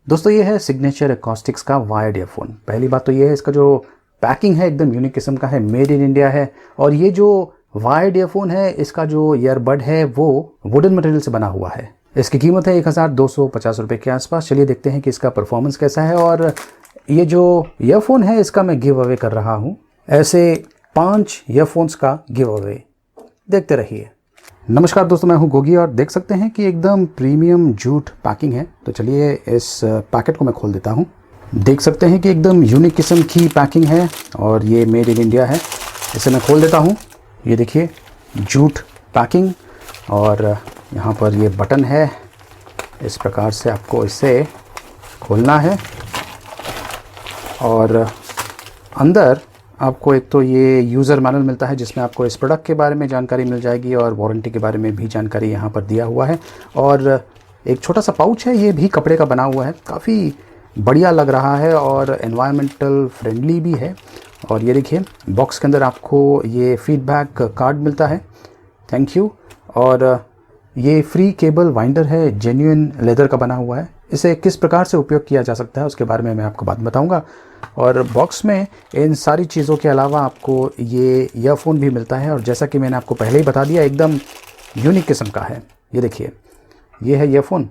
दोस्तों ये है सिग्नेचर एकॉस्टिक्स का वायर्ड ईयरफोन। पहली बात तो ये है, इसका जो पैकिंग है एकदम यूनिक किस्म का है, मेड इन इंडिया है। और ये जो वायर्ड ईयरफोन है, इसका जो ईयरबड है वो वुडन मटेरियल से बना हुआ है। इसकी कीमत है 1250 रुपये के आसपास। चलिए देखते हैं कि इसका परफॉर्मेंस कैसा है। और ये जो ईयरफोन है इसका मैं गिव अवे कर रहा हूँ, ऐसे 5 ईयरफोन्स का गिव अवे। देखते रहिए। नमस्कार दोस्तों, मैं हूं गोगी और देख सकते हैं कि एकदम प्रीमियम जूट पैकिंग है। तो चलिए इस पैकेट को मैं खोल देता हूं। देख सकते हैं कि एकदम यूनिक किस्म की पैकिंग है और ये मेड इन इंडिया है। इसे मैं खोल देता हूं। ये देखिए जूट पैकिंग, और यहाँ पर ये बटन है। इस प्रकार से आपको इसे खोलना है और अंदर आपको एक तो ये यूज़र मैनुअल मिलता है जिसमें आपको इस प्रोडक्ट के बारे में जानकारी मिल जाएगी और वारंटी के बारे में भी जानकारी यहाँ पर दिया हुआ है। और एक छोटा सा पाउच है, ये भी कपड़े का बना हुआ है, काफ़ी बढ़िया लग रहा है और एनवायरमेंटल फ्रेंडली भी है। और ये देखिए बॉक्स के अंदर आपको ये फीडबैक कार्ड मिलता है, थैंक यू। और ये फ्री केबल वाइंडर है, जेन्युइन लेदर का बना हुआ है। इसे किस प्रकार से उपयोग किया जा सकता है उसके बारे में मैं आपको बाद में बताऊंगा। और बॉक्स में इन सारी चीज़ों के अलावा आपको ये ईयरफोन भी मिलता है, और जैसा कि मैंने आपको पहले ही बता दिया एकदम यूनिक किस्म का है। ये देखिए ये है ईयरफोन,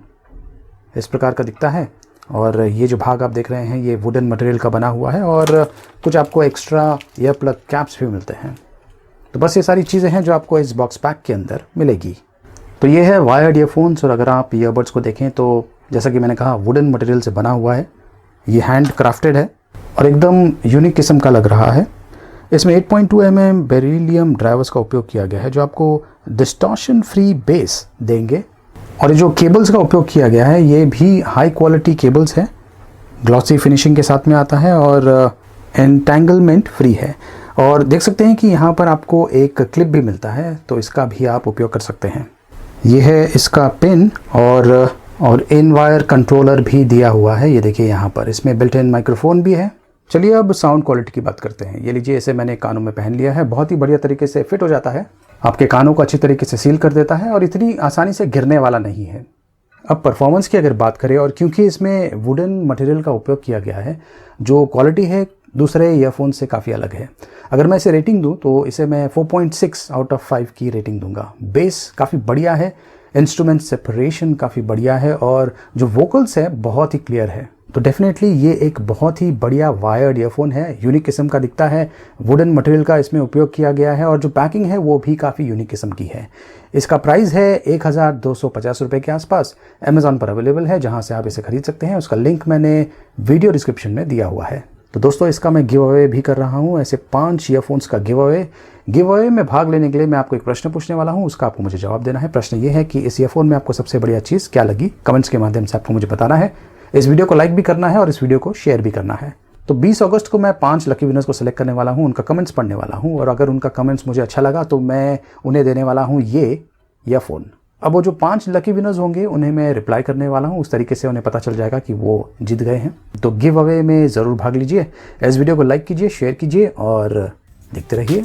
इस प्रकार का दिखता है। और ये जो भाग आप देख रहे हैं ये वुडन मटेरियल का बना हुआ है, और कुछ आपको एक्स्ट्रा ईयर प्लग कैप्स भी मिलते हैं। तो बस ये सारी चीज़ें हैं जो आपको इस बॉक्स पैक के अंदर मिलेगी। तो ये है वायर्ड ईयरफोन्स। और अगर आप ईयरबड्स को देखें तो जैसा कि मैंने कहा वुडन मटेरियल से बना हुआ है, ये हैंड क्राफ्टेड है और एकदम यूनिक किस्म का लग रहा है। इसमें 8.2 mm बेरिलियम ड्राइवर्स का उपयोग किया गया है जो आपको डिस्टॉर्शन-फ्री बेस देंगे। और ये जो केबल्स का उपयोग किया गया है ये भी हाई क्वालिटी केबल्स है, ग्लॉसी फिनिशिंग के साथ में आता है और entanglement फ्री है। और देख सकते हैं कि यहाँ पर आपको एक क्लिप भी मिलता है, तो इसका भी आप उपयोग कर सकते हैं। ये है इसका पिन और इन वायर कंट्रोलर भी दिया हुआ है। ये देखिए यहाँ पर इसमें बिल्ट इन माइक्रोफोन भी है। चलिए अब साउंड क्वालिटी की बात करते हैं। ये लीजिए, इसे मैंने कानों में पहन लिया है, बहुत ही बढ़िया तरीके से फिट हो जाता है, आपके कानों को अच्छी तरीके से सील कर देता है और इतनी आसानी से गिरने वाला नहीं है। अब परफॉर्मेंस की अगर बात करें, और क्योंकि इसमें वुडन मटेरियल का उपयोग किया गया है, जो क्वालिटी है दूसरे ईयरफोन से काफ़ी अलग है। अगर मैं इसे रेटिंग दूं तो इसे मैं 4.6 आउट ऑफ 5 की रेटिंग दूंगा। बेस काफ़ी बढ़िया है, इंस्ट्रूमेंट सेपरेशन काफ़ी बढ़िया है और जो वोकल्स है बहुत ही क्लियर है। तो डेफिनेटली ये एक बहुत ही बढ़िया वायर्ड ईयरफोन है, यूनिक किस्म का दिखता है, वुडन मटेरियल का इसमें उपयोग किया गया है और जो पैकिंग है वो भी काफ़ी यूनिक किस्म की है। इसका प्राइस है 1250 रुपये के आसपास। अमेज़ॉन पर अवेलेबल है, जहाँ से आप इसे खरीद सकते हैं। उसका लिंक मैंने वीडियो डिस्क्रिप्शन में दिया हुआ है। तो दोस्तों इसका मैं गिव अवे भी कर रहा हूँ, ऐसे 5 ईयरफोन्स का गिव अवे में भाग लेने के लिए मैं आपको एक प्रश्न पूछने वाला हूँ, उसका आपको मुझे जवाब देना है। प्रश्न ये है कि इस ईयरफोन में आपको सबसे बढ़िया चीज़ क्या लगी, कमेंट्स के माध्यम से आपको मुझे बताना है। इस वीडियो को लाइक भी करना है और इस वीडियो को शेयर भी करना है। तो 20 अगस्त को मैं 5 लकी विनर्स को सिलेक्ट करने वाला हूँ, उनका कमेंट्स पढ़ने वाला हूँ, और अगर उनका कमेंट्स मुझे अच्छा लगा तो मैं उन्हें देने वाला हूँ ये ईयरफोन। अब वो जो 5 लकी विनर्स होंगे उन्हें मैं रिप्लाई करने वाला हूँ, उस तरीके से उन्हें पता चल जाएगा कि वो जीत गए हैं। तो गिव अवे में ज़रूर भाग लीजिए। इस वीडियो को लाइक कीजिए, शेयर कीजिए और देखते रहिए।